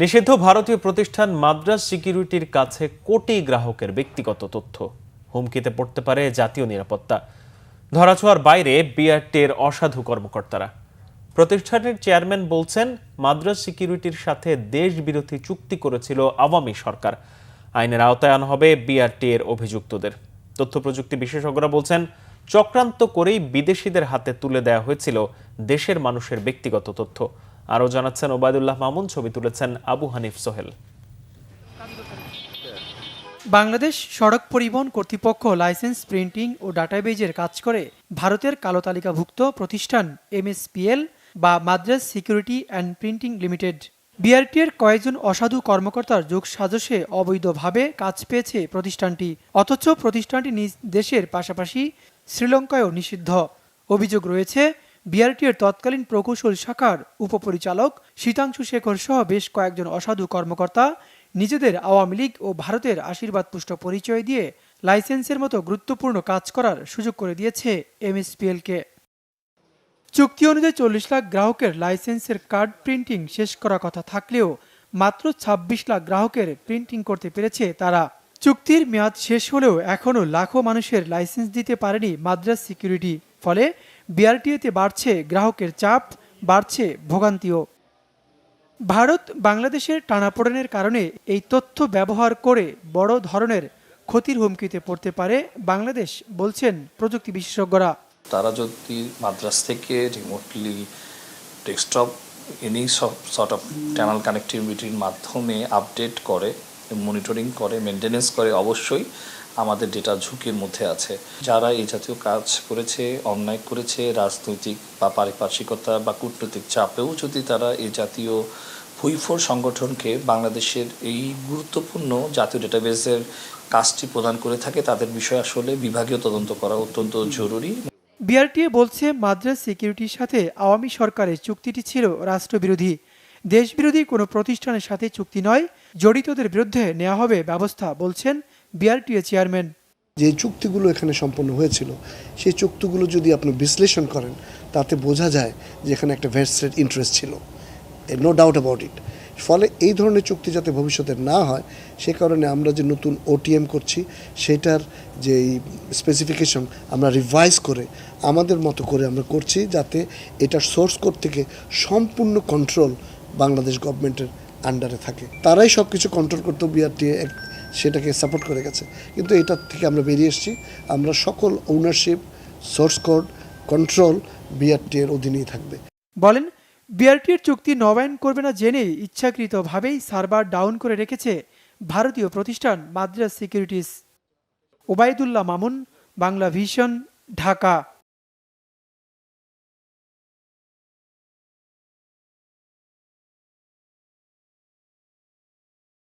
নিষিদ্ধ ভারতীয় প্রতিষ্ঠান মাদ্রাজ সিকিউরিটির কাছে কোটি গ্রাহকের ব্যক্তিগত তথ্য। হুমকিতে পড়তে পারে জাতীয় নিরাপত্তা। ধরাছোঁয়ার বাইরে বিআরটির অসাধু কর্মকর্তারা। প্রতিষ্ঠানের চেয়ারম্যান বলছেন, মাদ্রাজ সিকিউরিটির সাথে দেশবিরোধী চুক্তি করেছিল আওয়ামী সরকার। আইনের আওতায় আনা হবে বিআরটির অভিযুক্তদের। তথ্য প্রযুক্তি বিশেষজ্ঞরা বলছেন, চক্রান্ত করেই বিদেশিদের হাতে তুলে দেওয়া হয়েছিল দেশের মানুষের ব্যক্তিগত তথ্য। আরও জানাচ্ছেন ওবায়দুল্লাহ মামুন, ছবি তুলেছেন আবু হানিফ সোহেল। বাংলাদেশ সড়ক পরিবহন কর্তৃপক্ষ লাইসেন্স প্রিন্টিং ও ডাটাবেজের কাজ করে ভারতের কালো তালিকাভুক্ত প্রতিষ্ঠান এমএসপিএল বা Madras security and printing limited. বিআরটির কয়েকজন অসাধু কর্মকর্তার যোগসাজশে অবৈধভাবে কাজ পেয়েছে প্রতিষ্ঠানটি, অথচ প্রতিষ্ঠানটি নিজ দেশের পাশাপাশি শ্রীলঙ্কায়ও নিষিদ্ধ। অভিযোগ রয়েছে, বিআরটির তৎকালীন প্রকৌশল শাখার উপপরিচালক শীতাংশু শেখর সহ বেশ কয়েকজন অসাধু কর্মকর্তা নিজেদের আওয়ামী লীগ ও ভারতের আশীর্বাদপুষ্ট পরিচয় দিয়ে লাইসেন্সের মতো গুরুত্বপূর্ণ কাজ করার সুযোগ করে দিয়েছে এমএসপিএলকে। চুক্তি অনুযায়ী 40 লাখ গ্রাহকের লাইসেন্সের কার্ড প্রিন্টিং শেষ করার কথা থাকলেও মাত্র 26 লাখ গ্রাহকের প্রিন্টিং করতে পেরেছে তারা। চুক্তির মেয়াদ শেষ হলেও এখনও লাখো মানুষের লাইসেন্স দিতে পারেনি মাদ্রাজ সিকিউরিটি। ফলে বিআরটিএতে বাড়ছে গ্রাহকের চাপ, বাড়ছে ভোগান্তিও। ভারত বাংলাদেশের টানাপোড়েনের কারণে এই তথ্য ব্যবহার করে বড় ধরনের ক্ষতির হুমকিতে পড়তে পারে বাংলাদেশ, বলছেন প্রযুক্তি বিশেষজ্ঞরা। তারা যদি মাদ্রাজ থেকে রিমোটলি ডেস্কটপ এনি সব সর্ট অফ চ্যানেল কানেক্টিভিটির মাধ্যমে আপডেট করে, মনিটরিং করে, মেনটেনেন্স করে, অবশ্যই আমাদের ডেটা ঝুঁকির মধ্যে আছে। যারা এই জাতীয় কাজ করেছে, অন্যায় করেছে, রাজনৈতিক বা পারিপার্শ্বিকতা বা কূটনৈতিক চাপেও যদি তারা এই জাতীয় ভুইফোর সংগঠনকে বাংলাদেশের এই গুরুত্বপূর্ণ জাতীয় ডেটাবেসের কাজটি প্রদান করে থাকে, তাদের বিষয়ে আসলে বিভাগীয় তদন্ত করা অত্যন্ত জরুরি। বিআরটিএ বলছে, মাদ্রাজ সিকিউরিটির সাথে আওয়ামী সরকারের চুক্তিটি ছিল রাষ্ট্রবিরোধী, দেশবিরোধী কোনো প্রতিষ্ঠানের সাথে চুক্তি নয়, জড়িতদের বিরুদ্ধে নেওয়া হবে ব্যবস্থা, বলছেন বিআরটিএ চেয়ারম্যান। যে চুক্তিগুলো এখানে সম্পন্ন হয়েছিল, সেই চুক্তিগুলো যদি আপনি বিশ্লেষণ করেন, তাতে বোঝা যায় যে এখানে একটা ভেস্টেড ইন্টারেস্ট ছিল, নো ডাউট অ্যাবাউট ইট। ফলে এই ধরনের চুক্তি যাতে ভবিষ্যতে না হয়, সে কারণে আমরা যে নতুন ওটিএম করছি, সেটার যে স্পেসিফিকেশন আমরা রিভাইজ করে আমাদের মতো করে আমরা করছি, যাতে এটার সোর্স কোড থেকে সম্পূর্ণ কন্ট্রোল বাংলাদেশ গভর্নমেন্টের আন্ডারে থাকে। তারাই সব কিছু কন্ট্রোল করতে বিআরটিএ সেটাকে সাপোর্ট করে গেছে, কিন্তু এটার থেকে আমরা বেরিয়ে এসেছি। আমরা সকল ওনারশিপ, সোর্স কোড, কন্ট্রোল বিআরটিএর অধীনেই থাকবে। বলেন, বিআরটির চুক্তি নবায়ন করবে না জেনেই ইচ্ছাকৃতভাবেই সার্ভার ডাউন করে রেখেছে ভারতীয় প্রতিষ্ঠান মাদ্রাজ সিকিউরিটিজ। ওবায়দুল্লাহ মামুন, বাংলা ভিশন, ঢাকা।